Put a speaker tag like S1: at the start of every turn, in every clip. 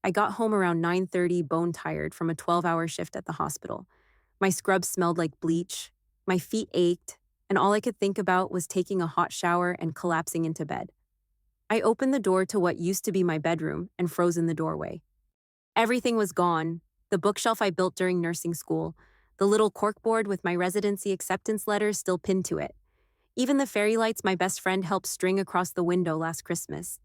S1: I got home around 9:30, bone-tired from a 12-hour shift at the hospital. My scrub smelled like bleach, my feet ached, and all I could think about was taking a hot shower and collapsing into bed. I opened the door to what used to be my bedroom and froze in the doorway. Everything was gone: the bookshelf I built during nursing school, the little corkboard with my residency acceptance letter still pinned to it, even the fairy lights my best friend helped string across the window last Christmas.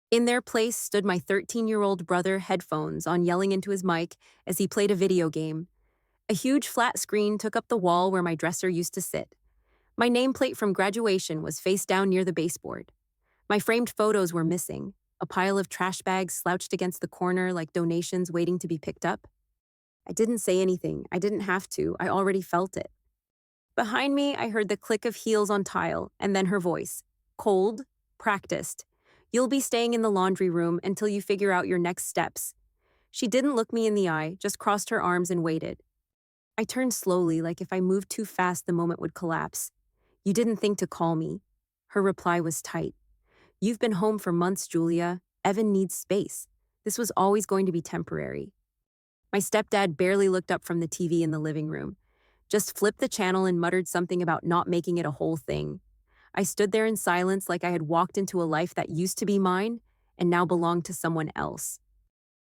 S1: In their place stood my 13-year-old brother, headphones on, yelling into his mic as he played a video game. A huge flat screen took up the wall where my dresser used to sit. My nameplate from graduation was face down near the baseboard. My framed photos were missing, a pile of trash bags slouched against the corner like donations waiting to be picked up. I didn't say anything. I didn't have to. I already felt it. Behind me, I heard the click of heels on tile, and then her voice. Cold, practiced. "You'll be staying in the laundry room until you figure out your next steps." She didn't look me in the eye, just crossed her arms and waited. I turned slowly, like if I moved too fast the moment would collapse. "You didn't think to call me." Her reply was tight. "You've been home for months, Julia. Evan needs space. This was always going to be temporary." My stepdad barely looked up from the TV in the living room, just flipped the channel and muttered something about not making it a whole thing. I stood there in silence, like I had walked into a life that used to be mine and now belonged to someone else.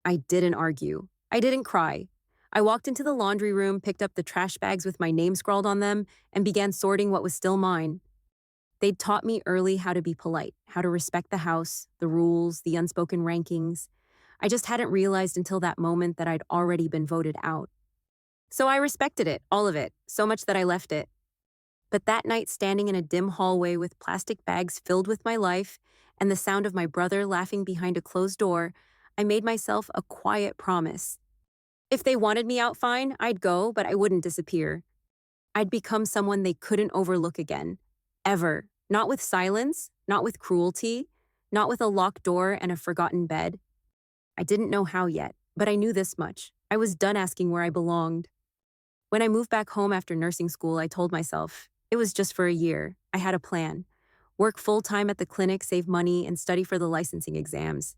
S1: I didn't argue. I didn't cry. I walked into the laundry room, picked up the trash bags with my name scrawled on them, and began sorting what was still mine. They'd taught me early how to be polite, how to respect the house, the rules, the unspoken rankings. I just hadn't realized until that moment that I'd already been voted out. So I respected it, all of it, so much that I left it. But that night, standing in a dim hallway with plastic bags filled with my life and the sound of my brother laughing behind a closed door, I made myself a quiet promise. If they wanted me out, fine, I'd go, but I wouldn't disappear. I'd become someone they couldn't overlook again. Ever. Not with silence, not with cruelty, not with a locked door and a forgotten bed. I didn't know how yet, but I knew this much. I was done asking where I belonged. When I moved back home after nursing school, I told myself it was just for a year. I had a plan. Work full-time at the clinic, save money, and study for the licensing exams.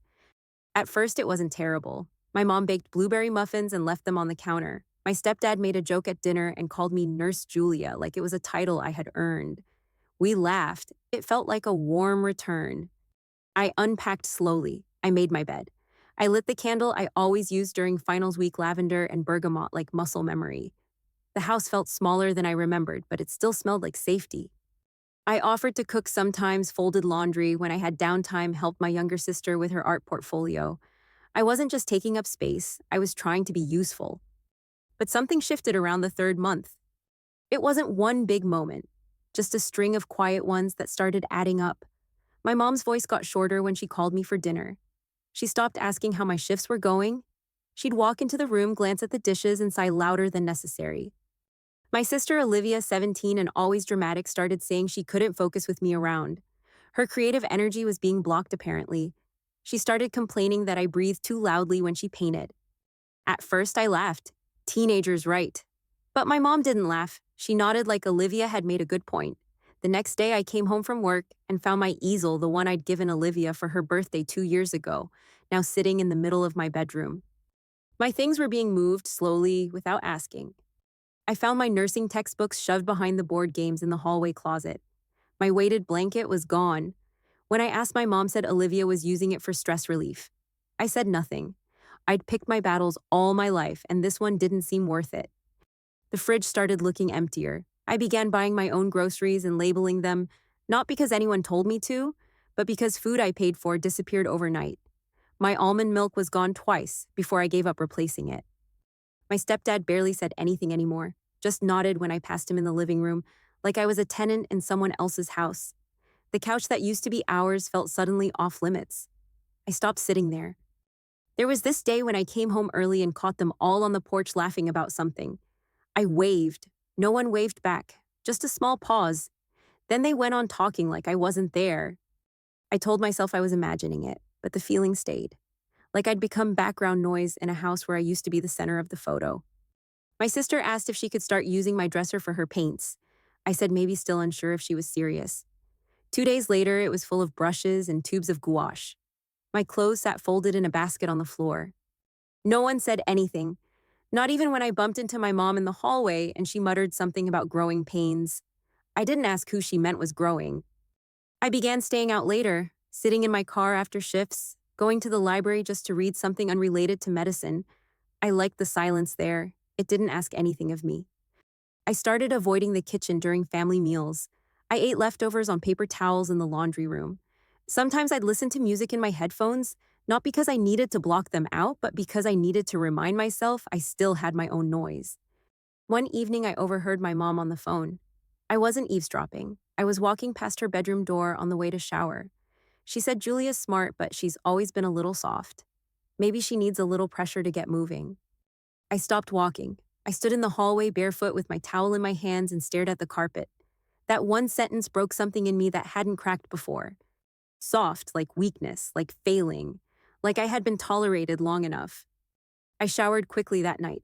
S1: At first, it wasn't terrible. My mom baked blueberry muffins and left them on the counter. My stepdad made a joke at dinner and called me Nurse Julia, like it was a title I had earned. We laughed. It felt like a warm return. I unpacked slowly. I made my bed. I lit the candle I always used during finals week, lavender and bergamot like muscle memory. The house felt smaller than I remembered, but it still smelled like safety. I offered to cook sometimes, folded laundry, when I had downtime, helped my younger sister with her art portfolio. I wasn't just taking up space, I was trying to be useful. But something shifted around the third month. It wasn't one big moment, just a string of quiet ones that started adding up. My mom's voice got shorter when she called me for dinner. She stopped asking how my shifts were going. She'd walk into the room, glance at the dishes, and sigh louder than necessary. My sister Olivia, 17 and always dramatic, started saying she couldn't focus with me around. Her creative energy was being blocked, apparently. She started complaining that I breathed too loudly when she painted. At first, I laughed. Teenagers, right? But my mom didn't laugh. She nodded like Olivia had made a good point. The next day, I came home from work and found my easel, the one I'd given Olivia for her birthday 2 years ago, now sitting in the middle of my bedroom. My things were being moved slowly, without asking. I found my nursing textbooks shoved behind the board games in the hallway closet. My weighted blanket was gone. When I asked, my mom said Olivia was using it for stress relief. I said nothing. I'd picked my battles all my life, and this one didn't seem worth it. The fridge started looking emptier. I began buying my own groceries and labeling them, not because anyone told me to, but because food I paid for disappeared overnight. My almond milk was gone twice before I gave up replacing it. My stepdad barely said anything anymore, just nodded when I passed him in the living room, like I was a tenant in someone else's house. The couch that used to be ours felt suddenly off limits. I stopped sitting there. There was this day when I came home early and caught them all on the porch laughing about something. I waved. No one waved back, just a small pause. Then they went on talking like I wasn't there. I told myself I was imagining it, but the feeling stayed. Like I'd become background noise in a house where I used to be the center of the photo. My sister asked if she could start using my dresser for her paints. I said maybe, still unsure if she was serious. 2 days later, it was full of brushes and tubes of gouache. My clothes sat folded in a basket on the floor. No one said anything, not even when I bumped into my mom in the hallway and she muttered something about growing pains. I didn't ask who she meant was growing. I began staying out later, sitting in my car after shifts, going to the library just to read something unrelated to medicine. I liked the silence there. It didn't ask anything of me. I started avoiding the kitchen during family meals. I ate leftovers on paper towels in the laundry room. Sometimes I'd listen to music in my headphones, not because I needed to block them out, but because I needed to remind myself I still had my own noise. One evening, I overheard my mom on the phone. I wasn't eavesdropping. I was walking past her bedroom door on the way to shower. She said Julia's smart, but she's always been a little soft. Maybe she needs a little pressure to get moving. I stopped walking. I stood in the hallway barefoot with my towel in my hands and stared at the carpet. That one sentence broke something in me that hadn't cracked before. Soft, like weakness, like failing, like I had been tolerated long enough. I showered quickly that night,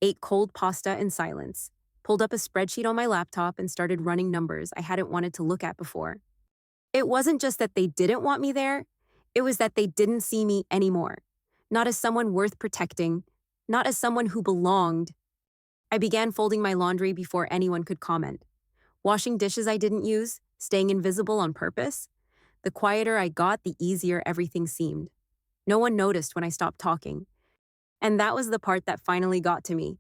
S1: ate cold pasta in silence, pulled up a spreadsheet on my laptop and started running numbers I hadn't wanted to look at before. It wasn't just that they didn't want me there, it was that they didn't see me anymore. Not as someone worth protecting, not as someone who belonged. I began folding my laundry before anyone could comment. Washing dishes I didn't use, staying invisible on purpose. The quieter I got, the easier everything seemed. No one noticed when I stopped talking. And that was the part that finally got to me.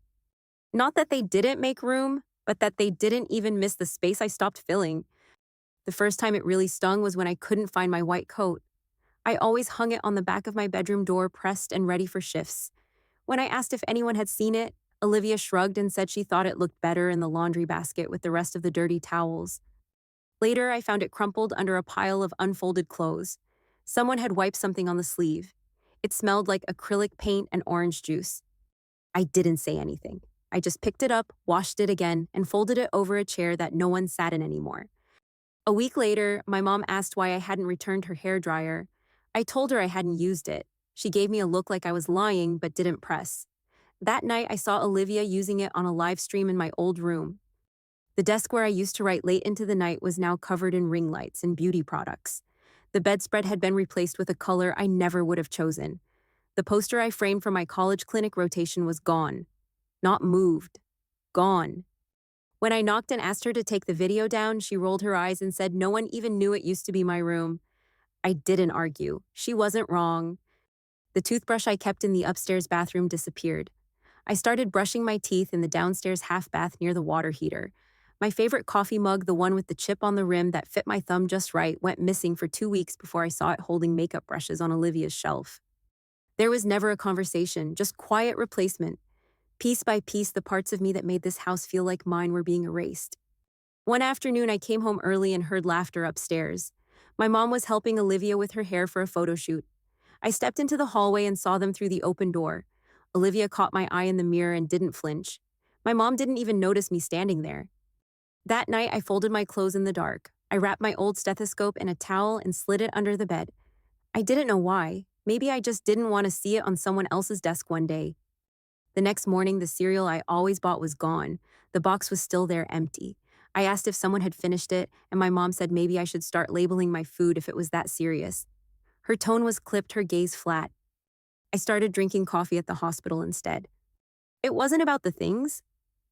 S1: Not that they didn't make room, but that they didn't even miss the space I stopped filling. The first time it really stung was when I couldn't find my white coat. I always hung it on the back of my bedroom door, pressed and ready for shifts. When I asked if anyone had seen it, Olivia shrugged and said she thought it looked better in the laundry basket with the rest of the dirty towels. Later, I found it crumpled under a pile of unfolded clothes. Someone had wiped something on the sleeve. It smelled like acrylic paint and orange juice. I didn't say anything. I just picked it up, washed it again, and folded it over a chair that no one sat in anymore. A week later, my mom asked why I hadn't returned her hairdryer. I told her I hadn't used it. She gave me a look like I was lying, but didn't press. That night, I saw Olivia using it on a live stream in my old room. The desk where I used to write late into the night was now covered in ring lights and beauty products. The bedspread had been replaced with a color I never would have chosen. The poster I framed for my college clinic rotation was gone. Not moved. Gone. When I knocked and asked her to take the video down, she rolled her eyes and said no one even knew it used to be my room. I didn't argue. She wasn't wrong. The toothbrush I kept in the upstairs bathroom disappeared. I started brushing my teeth in the downstairs half bath near the water heater. My favorite coffee mug, the one with the chip on the rim that fit my thumb just right, went missing for 2 weeks before I saw it holding makeup brushes on Olivia's shelf. There was never a conversation, just quiet replacement. Piece by piece, the parts of me that made this house feel like mine were being erased. One afternoon, I came home early and heard laughter upstairs. My mom was helping Olivia with her hair for a photo shoot. I stepped into the hallway and saw them through the open door. Olivia caught my eye in the mirror and didn't flinch. My mom didn't even notice me standing there. That night, I folded my clothes in the dark. I wrapped my old stethoscope in a towel and slid it under the bed. I didn't know why. Maybe I just didn't want to see it on someone else's desk one day. The next morning, the cereal I always bought was gone. The box was still there, empty. I asked if someone had finished it, and my mom said maybe I should start labeling my food if it was that serious. Her tone was clipped, her gaze flat. I started drinking coffee at the hospital instead. It wasn't about the things.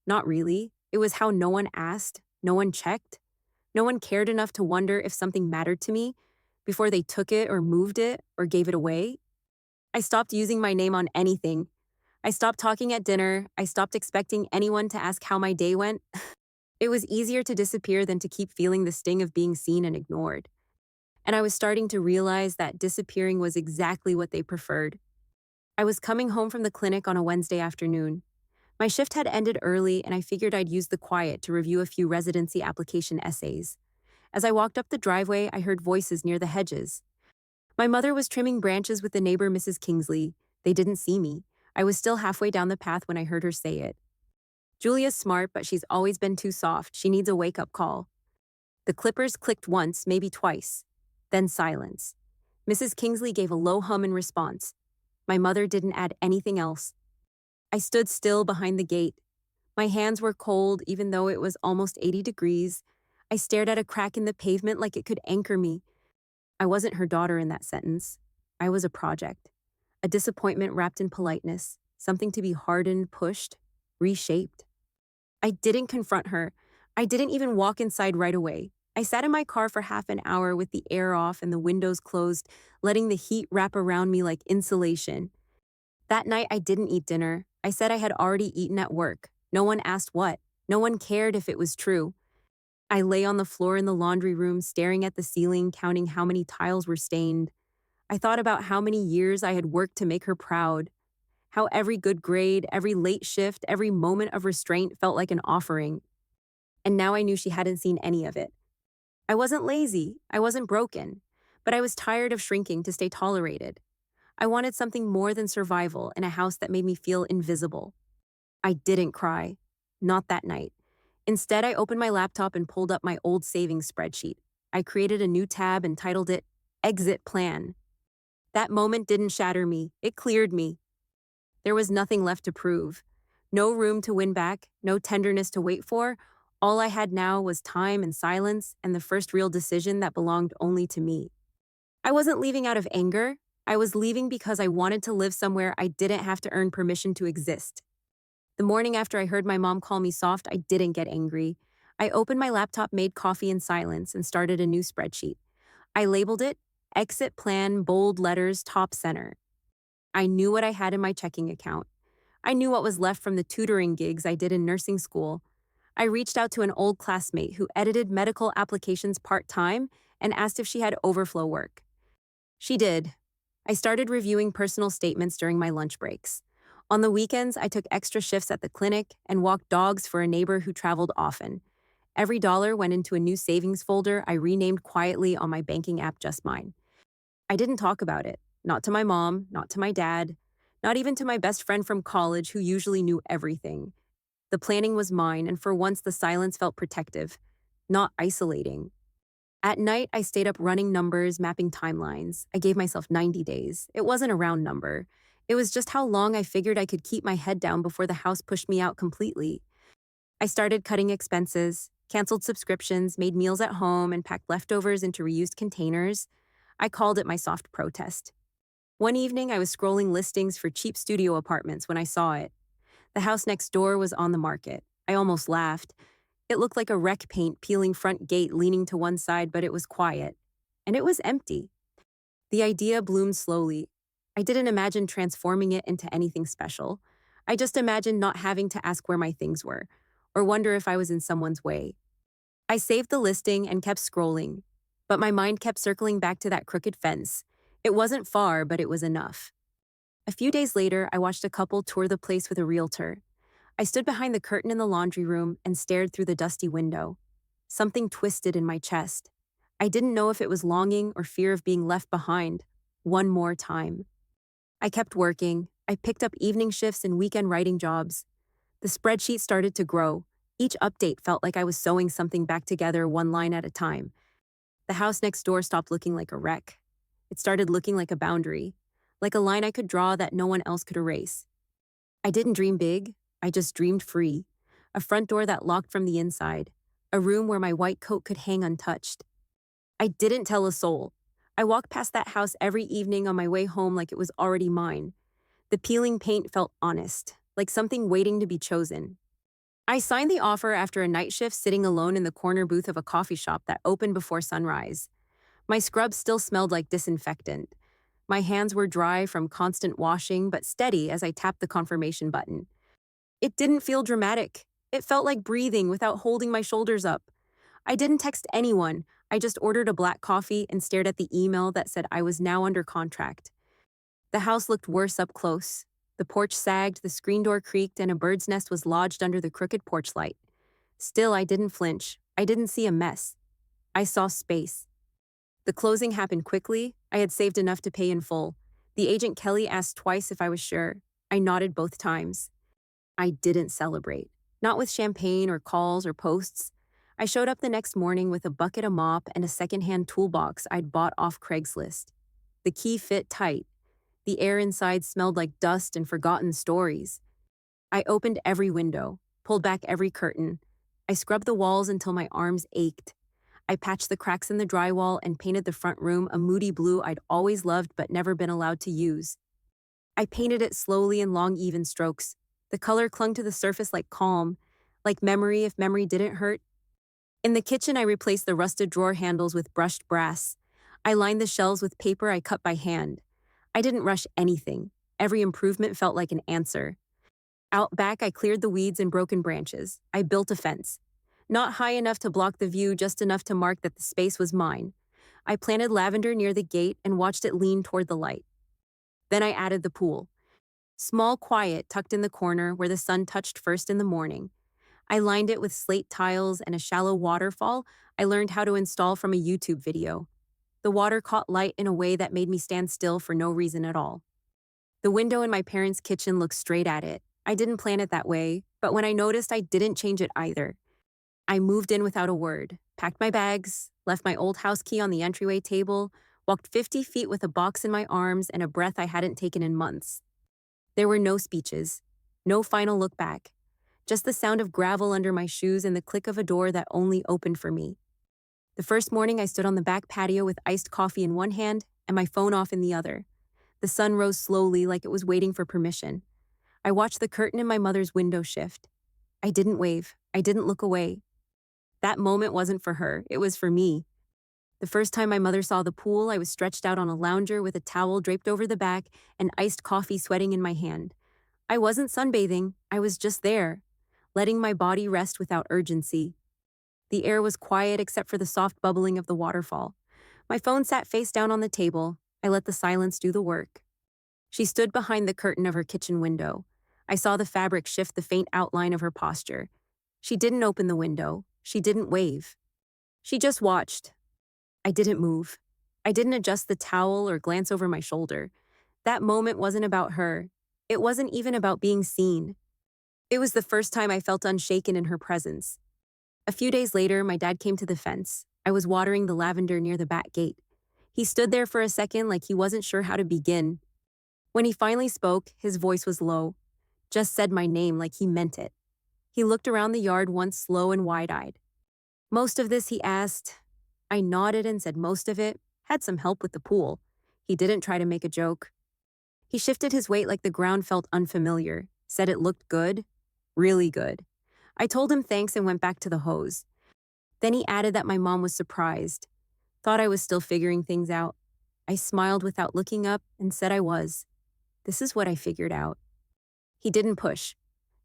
S1: Not really. It was how no one asked, no one checked. No one cared enough to wonder if something mattered to me before they took it or moved it or gave it away. I stopped using my name on anything. I stopped talking at dinner. I stopped expecting anyone to ask how my day went. It was easier to disappear than to keep feeling the sting of being seen and ignored. And I was starting to realize that disappearing was exactly what they preferred. I was coming home from the clinic on a Wednesday afternoon. My shift had ended early, and I figured I'd use the quiet to review a few residency application essays. As I walked up the driveway, I heard voices near the hedges. My mother was trimming branches with the neighbor, Mrs. Kingsley. They didn't see me. I was still halfway down the path when I heard her say it. Julia's smart, but she's always been too soft. She needs a wake-up call. The clippers clicked once, maybe twice. Then silence. Mrs. Kingsley gave a low hum in response. My mother didn't add anything else. I stood still behind the gate. My hands were cold, even though it was almost 80 degrees. I stared at a crack in the pavement like it could anchor me. I wasn't her daughter in that sentence. I was a project. a disappointment wrapped in politeness, something to be hardened, pushed, reshaped. I didn't confront her. I didn't even walk inside right away. I sat in my car for half an hour with the air off and the windows closed, letting the heat wrap around me like insulation. That night, I didn't eat dinner. I said I had already eaten at work. No one asked what. No one cared if it was true. I lay on the floor in the laundry room, staring at the ceiling, counting how many tiles were stained. I thought about how many years I had worked to make her proud, how every good grade, every late shift, every moment of restraint felt like an offering. And now I knew she hadn't seen any of it. I wasn't lazy, I wasn't broken, but I was tired of shrinking to stay tolerated. I wanted something more than survival in a house that made me feel invisible. I didn't cry. Not that night. Instead, I opened my laptop and pulled up my old savings spreadsheet. I created a new tab and titled it Exit Plan. That moment didn't shatter me, it cleared me. There was nothing left to prove. No room to win back, no tenderness to wait for. All I had now was time and silence and the first real decision that belonged only to me. I wasn't leaving out of anger. I was leaving because I wanted to live somewhere I didn't have to earn permission to exist. The morning after I heard my mom call me soft, I didn't get angry. I opened my laptop, made coffee in silence, and started a new spreadsheet. I labeled it Exit Plan, bold letters, top center. I knew what I had in my checking account. I knew what was left from the tutoring gigs I did in nursing school. I reached out to an old classmate who edited medical applications part-time and asked if she had overflow work. She did. I started reviewing personal statements during my lunch breaks. On the weekends, I took extra shifts at the clinic and walked dogs for a neighbor who traveled often. Every dollar went into a new savings folder I renamed quietly on my banking app Just Mine. I didn't talk about it. Not to my mom, not to my dad, not even to my best friend from college who usually knew everything. The planning was mine, and for once the silence felt protective, not isolating. At night, I stayed up running numbers, mapping timelines. I gave myself 90 days. It wasn't a round number. It was just how long I figured I could keep my head down before the house pushed me out completely. I started cutting expenses, canceled subscriptions, made meals at home, and packed leftovers into reused containers. I called it my soft protest. One evening, I was scrolling listings for cheap studio apartments when I saw it. The house next door was on the market. I almost laughed. It looked like a wreck paint peeling front gate leaning to one side, but it was quiet. And it was empty. The idea bloomed slowly. I didn't imagine transforming it into anything special. I just imagined not having to ask where my things were, or wonder if I was in someone's way. I saved the listing and kept scrolling, but my mind kept circling back to that crooked fence. It wasn't far, but it was enough. A few days later, I watched a couple tour the place with a realtor. I stood behind the curtain in the laundry room and stared through the dusty window. Something twisted in my chest. I didn't know if it was longing or fear of being left behind. One more time. I kept working. I picked up evening shifts and weekend writing jobs. The spreadsheet started to grow. Each update felt like I was sewing something back together one line at a time. The house next door stopped looking like a wreck. It started looking like a boundary, like a line I could draw that no one else could erase. I didn't dream big. I just dreamed free. A front door that locked from the inside. A room where my white coat could hang untouched. I didn't tell a soul. I walked past that house every evening on my way home like it was already mine. The peeling paint felt honest, like something waiting to be chosen. I signed the offer after a night shift sitting alone in the corner booth of a coffee shop that opened before sunrise. My scrubs still smelled like disinfectant. My hands were dry from constant washing, but steady as I tapped the confirmation button. It didn't feel dramatic. It felt like breathing without holding my shoulders up. I didn't text anyone. I just ordered a black coffee and stared at the email that said I was now under contract. The house looked worse up close. The porch sagged, the screen door creaked, and a bird's nest was lodged under the crooked porch light. Still, I didn't flinch. I didn't see a mess. I saw space. The closing happened quickly. I had saved enough to pay in full. The agent Kelly asked twice if I was sure. I nodded both times. I didn't celebrate. Not with champagne or calls or posts. I showed up the next morning with a bucket, a mop, and a secondhand toolbox I'd bought off Craigslist. The key fit tight. The air inside smelled like dust and forgotten stories. I opened every window, pulled back every curtain. I scrubbed the walls until my arms ached. I patched the cracks in the drywall and painted the front room a moody blue I'd always loved but never been allowed to use. I painted it slowly in long, even strokes. The color clung to the surface like calm, like memory if memory didn't hurt. In the kitchen, I replaced the rusted drawer handles with brushed brass. I lined the shelves with paper I cut by hand. I didn't rush anything. Every improvement felt like an answer. Out back, I cleared the weeds and broken branches. I built a fence. Not high enough to block the view, just enough to mark that the space was mine. I planted lavender near the gate and watched it lean toward the light. Then I added the pool. Small, quiet, tucked in the corner where the sun touched first in the morning. I lined it with slate tiles and a shallow waterfall I learned how to install from a YouTube video. The water caught light in a way that made me stand still for no reason at all. The window in my parents' kitchen looked straight at it. I didn't plan it that way, but when I noticed, I didn't change it either. I moved in without a word, packed my bags, left my old house key on the entryway table, walked 50 feet with a box in my arms and a breath I hadn't taken in months. There were no speeches, no final look back, just the sound of gravel under my shoes and the click of a door that only opened for me. The first morning, I stood on the back patio with iced coffee in one hand and my phone off in the other. The sun rose slowly like it was waiting for permission. I watched the curtain in my mother's window shift. I didn't wave. I didn't look away. That moment wasn't for her. It was for me. The first time my mother saw the pool, I was stretched out on a lounger with a towel draped over the back and iced coffee sweating in my hand. I wasn't sunbathing. I was just there, letting my body rest without urgency. The air was quiet except for the soft bubbling of the waterfall. My phone sat face down on the table. I let the silence do the work. She stood behind the curtain of her kitchen window. I saw the fabric shift the faint outline of her posture. She didn't open the window. She didn't wave. She just watched. I didn't move. I didn't adjust the towel or glance over my shoulder. That moment wasn't about her. It wasn't even about being seen. It was the first time I felt unshaken in her presence. A few days later, my dad came to the fence. I was watering the lavender near the back gate. He stood there for a second like he wasn't sure how to begin. When he finally spoke, his voice was low. Just said my name like he meant it. He looked around the yard once slow and wide-eyed. Most of this, he asked. I nodded and said most of it. Had some help with the pool. He didn't try to make a joke. He shifted his weight like the ground felt unfamiliar. Said it looked good. Really good. I told him thanks and went back to the hose. Then he added that my mom was surprised. Thought I was still figuring things out. I smiled without looking up and said I was. This is what I figured out. He didn't push.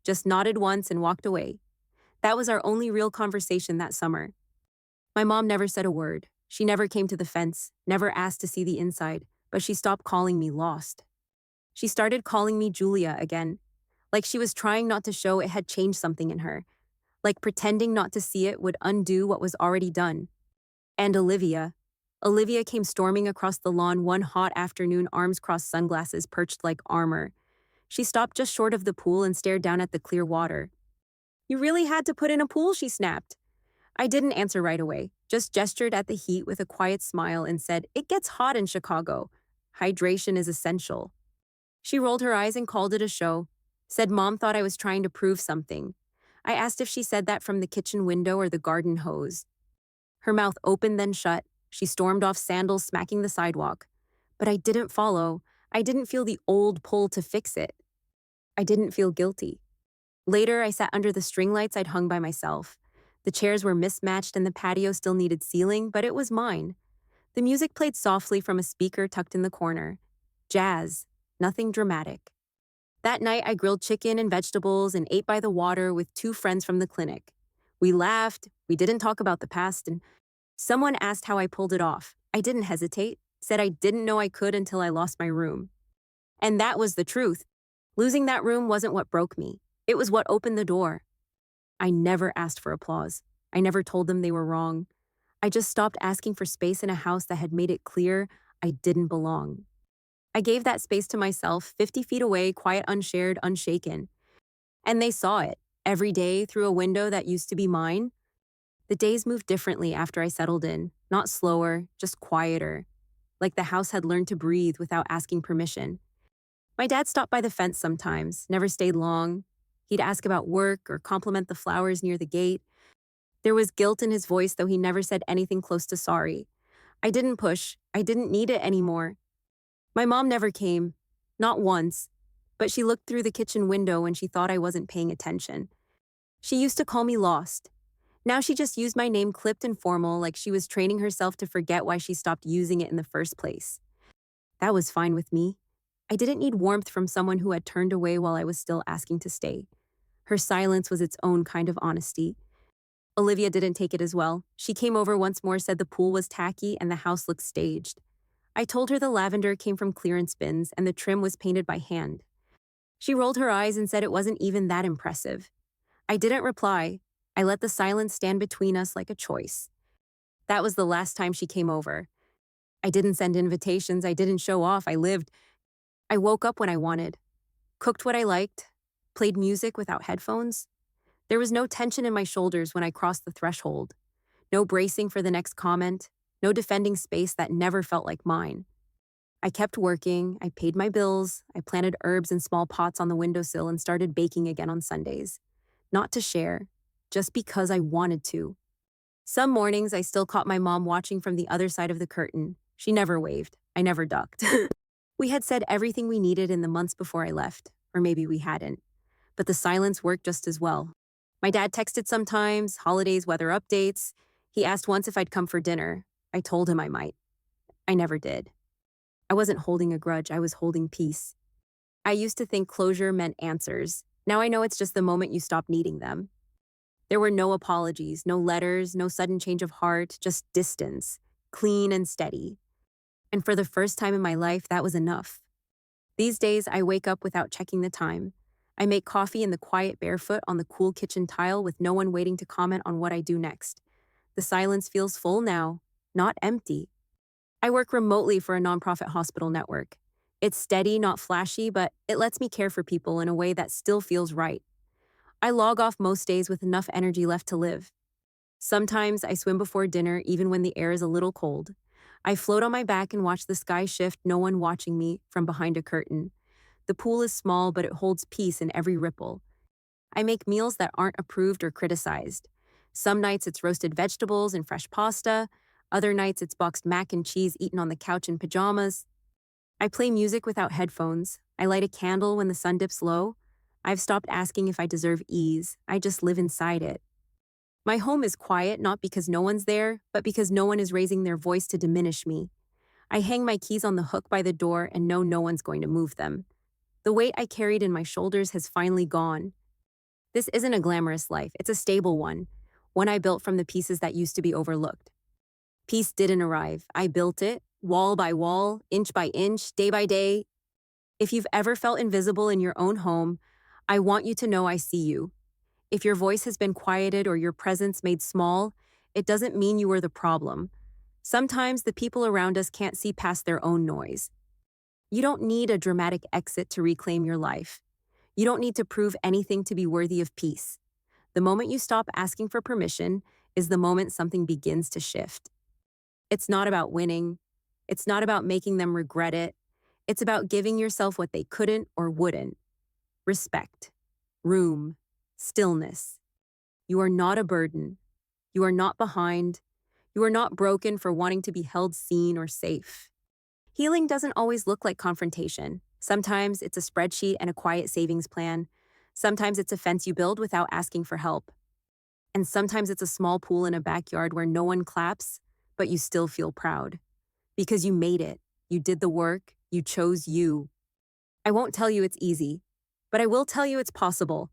S1: Just nodded once and walked away. That was our only real conversation that summer. My mom never said a word. She never came to the fence, never asked to see the inside, but she stopped calling me lost. She started calling me Julia again, like she was trying not to show it had changed something in her, like pretending not to see it would undo what was already done. And Olivia. Olivia came storming across the lawn one hot afternoon, arms crossed, sunglasses perched like armor. She stopped just short of the pool and stared down at the clear water. You really had to put in a pool, she snapped. I didn't answer right away, just gestured at the heat with a quiet smile and said, it gets hot in Chicago. Hydration is essential. She rolled her eyes and called it a show, said Mom thought I was trying to prove something. I asked if she said that from the kitchen window or the garden hose. Her mouth opened then shut. She stormed off, sandals smacking the sidewalk. But I didn't follow. I didn't feel the old pull to fix it. I didn't feel guilty. Later, I sat under the string lights I'd hung by myself. The chairs were mismatched and the patio still needed sealing, but it was mine. The music played softly from a speaker tucked in the corner. Jazz, nothing dramatic. That night, I grilled chicken and vegetables and ate by the water with 2 friends from the clinic. We laughed, we didn't talk about the past, and someone asked how I pulled it off. I didn't hesitate, said I didn't know I could until I lost my room. And that was the truth. Losing that room wasn't what broke me. It was what opened the door. I never asked for applause. I never told them they were wrong. I just stopped asking for space in a house that had made it clear I didn't belong. I gave that space to myself, 50 feet away, quiet, unshared, unshaken. And they saw it, every day through a window that used to be mine. The days moved differently after I settled in, not slower, just quieter, like the house had learned to breathe without asking permission. My dad stopped by the fence sometimes, never stayed long. He'd ask about work or compliment the flowers near the gate. There was guilt in his voice, though he never said anything close to sorry. I didn't push. I didn't need it anymore. My mom never came. Not once, but she looked through the kitchen window when she thought I wasn't paying attention. She used to call me lost. Now she just used my name clipped and formal like she was training herself to forget why she stopped using it in the first place. That was fine with me. I didn't need warmth from someone who had turned away while I was still asking to stay. Her silence was its own kind of honesty. Olivia didn't take it as well. She came over once more, said the pool was tacky and the house looked staged. I told her the lavender came from clearance bins and the trim was painted by hand. She rolled her eyes and said it wasn't even that impressive. I didn't reply. I let the silence stand between us like a choice. That was the last time she came over. I didn't send invitations, I didn't show off, I lived. I woke up when I wanted, cooked what I liked, played music without headphones. There was no tension in my shoulders when I crossed the threshold. No bracing for the next comment, no defending space that never felt like mine. I kept working, I paid my bills, I planted herbs in small pots on the windowsill and started baking again on Sundays. Not to share, just because I wanted to. Some mornings I still caught my mom watching from the other side of the curtain. She never waved, I never ducked. We had said everything we needed in the months before I left, or maybe we hadn't. But the silence worked just as well. My dad texted sometimes, holidays, weather updates. He asked once if I'd come for dinner. I told him I might. I never did. I wasn't holding a grudge, I was holding peace. I used to think closure meant answers. Now I know it's just the moment you stop needing them. There were no apologies, no letters, no sudden change of heart, just distance, clean and steady. And for the first time in my life, that was enough. These days, I wake up without checking the time. I make coffee in the quiet barefoot on the cool kitchen tile with no one waiting to comment on what I do next. The silence feels full now, not empty. I work remotely for a nonprofit hospital network. It's steady, not flashy, but it lets me care for people in a way that still feels right. I log off most days with enough energy left to live. Sometimes I swim before dinner even when the air is a little cold. I float on my back and watch the sky shift, no one watching me from behind a curtain. The pool is small, but it holds peace in every ripple. I make meals that aren't approved or criticized. Some nights it's roasted vegetables and fresh pasta. Other nights it's boxed mac and cheese eaten on the couch in pajamas. I play music without headphones. I light a candle when the sun dips low. I've stopped asking if I deserve ease. I just live inside it. My home is quiet not because no one's there, but because no one is raising their voice to diminish me. I hang my keys on the hook by the door and know no one's going to move them. The weight I carried in my shoulders has finally gone. This isn't a glamorous life, it's a stable one I built from the pieces that used to be overlooked. Peace didn't arrive. I built it, wall by wall, inch by inch, day by day. If you've ever felt invisible in your own home, I want you to know I see you. If your voice has been quieted or your presence made small, it doesn't mean you were the problem. Sometimes the people around us can't see past their own noise. You don't need a dramatic exit to reclaim your life. You don't need to prove anything to be worthy of peace. The moment you stop asking for permission is the moment something begins to shift. It's not about winning. It's not about making them regret it. It's about giving yourself what they couldn't or wouldn't. Respect, room, stillness. You are not a burden. You are not behind. You are not broken for wanting to be held seen or safe. Healing doesn't always look like confrontation. Sometimes it's a spreadsheet and a quiet savings plan. Sometimes it's a fence you build without asking for help. And sometimes it's a small pool in a backyard where no one claps, but you still feel proud. Because you made it. You did the work. You chose you. I won't tell you it's easy, but I will tell you it's possible.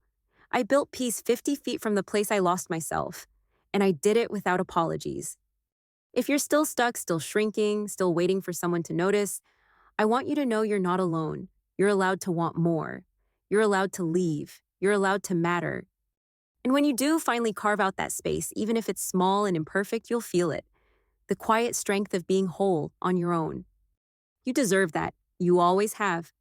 S1: I built peace 50 feet from the place I lost myself, and I did it without apologies. If you're still stuck, still shrinking, still waiting for someone to notice, I want you to know you're not alone. You're allowed to want more. You're allowed to leave. You're allowed to matter. And when you do finally carve out that space, even if it's small and imperfect, you'll feel it. The quiet strength of being whole on your own. You deserve that. You always have.